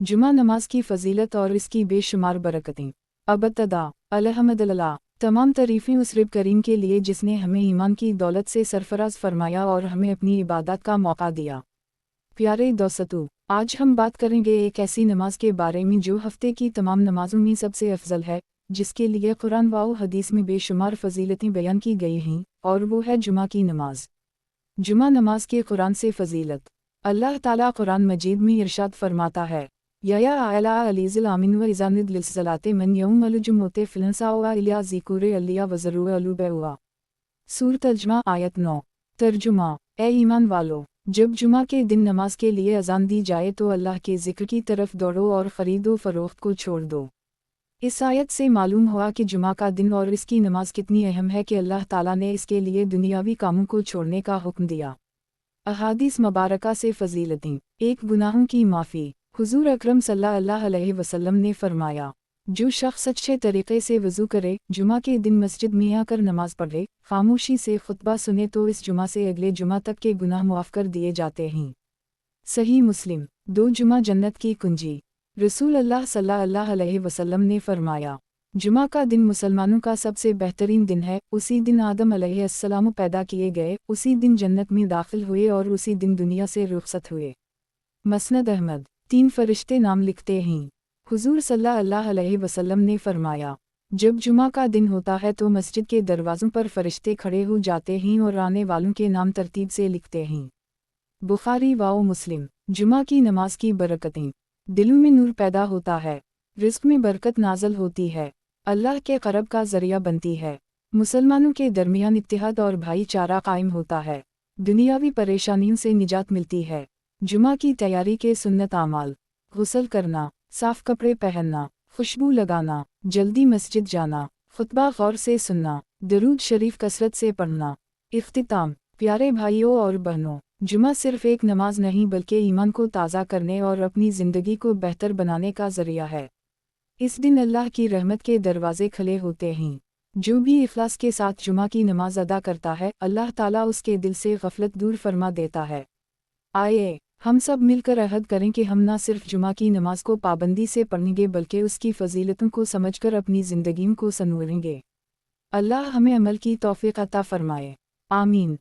जुमा नमाज की फ़जीलत और इसकी बेशुमार बरकतें। अबतदा अल्हम्दुलिल्लाह, तमाम तारीफ़ें उस रब करीम के लिए जिसने हमें ईमान की दौलत से सरफराज फरमाया और हमें अपनी इबादत का मौका दिया। प्यारे दोस्तों, आज हम बात करेंगे एक ऐसी नमाज के बारे में जो हफ्ते की तमाम नमाजों में सबसे अफजल है, जिसके लिए कुरान व हदीस में बेशुमार फ़जीलतें बयान की गई हैं, और वो है जुमा की नमाज। जुमा नमाज के कुरान से फ़जीलत। अल्लाह ताला कुरान मजीद में इरशाद फरमाता है, या आला अलीज़िल आमिन व इज़ानिद लिस्सलाते मन यौम अलजुमोते फ़िलंसा व इलिया ज़िकुरे अलिया वज़रू अलुबेवा। सूरत अल-जुमा आयत 9। तर्जुमा। ए ईमान वालो, जब जुमा के दिन नमाज के लिए अजान दी जाए तो अल्लाह के ज़िक्र की तरफ दौड़ो और ख़रीदो फ़रोख्त को छोड़ दो। इस आयत से मालूम हुआ कि जुमा का दिन और इसकी नमाज कितनी अहम है कि अल्लाह ताला ने इसके लिए दुनियावी कामों को छोड़ने का हुक्म दिया। अहादीस मुबारका से फ़जीलतें। एक गुनाहों की माफ़ी। हुज़ूर अकरम सल्लल्लाहु अलैहि वसल्लम ने फरमाया, जो शख्स अच्छे तरीक़े से वज़ू करे, जुमा के दिन मस्जिद में आकर नमाज पढ़े, खामोशी से खुतबा सुने तो इस जुमा से अगले जुमा तक के गुनाह मुआफ़ कर दिए जाते हैं। सही मुस्लिम। 2 जुमा जन्नत की कुंजी। रसूल अल्लाह सल्लल्लाहु अलैहि वसल्लम ने फरमाया, जुमा का दिन मुसलमानों का सबसे बेहतरीन दिन है। उसी दिन आदम अलैहिस्सलाम पैदा किए गए, उसी दिन जन्नत में दाखिल हुए और उसी दिन दुनिया से रुखसत हुए। मसनद अहमद। 3 फरिश्ते नाम लिखते हैं। हुज़ूर सल्लल्लाहु अलैहि वसल्लम ने फरमाया, जब जुमा का दिन होता है तो मस्जिद के दरवाज़ों पर फरिश्ते खड़े हो जाते हैं और आने वालों के नाम तरतीब से लिखते हैं। बुखारी व मुस्लिम। जुमा की नमाज की बरकतें। दिलों में नूर पैदा होता है, रिज़्क़ में बरकत नाज़िल होती है, अल्लाह के क़रब का ज़रिया बनती है, मुसलमानों के दरमियान इत्तेहाद और भाईचारा कायम होता है, दुनियावी परेशानियों से निजात मिलती है। जुमा की तैयारी के सुन्नत आमाल। गुस्ल करना, साफ़ कपड़े पहनना, खुशबू लगाना, जल्दी मस्जिद जाना, खुतबा गौर से सुनना, दरूद शरीफ कसरत से पढ़ना। इख्तिताम। प्यारे भाइयों और बहनों, जुमा सिर्फ़ एक नमाज नहीं बल्कि ईमान को ताज़ा करने और अपनी ज़िंदगी को बेहतर बनाने का ज़रिया है। इस दिन अल्लाह की रहमत के दरवाज़े खुले होते हैं। जो भी इखलास के साथ जुमा की नमाज अदा करता है, अल्लाह ताला उसके दिल से गफलत दूर फरमा देता है। आइए हम सब मिलकर अहद करें कि हम न सिर्फ जुमा की नमाज को पाबंदी से पढ़ेंगे बल्कि उसकी फ़जीलतों को समझकर अपनी ज़िंदगियों को संवारेंगे। अल्लाह हमें अमल की तौफ़ीक़ अता फ़रमाए। आमीन।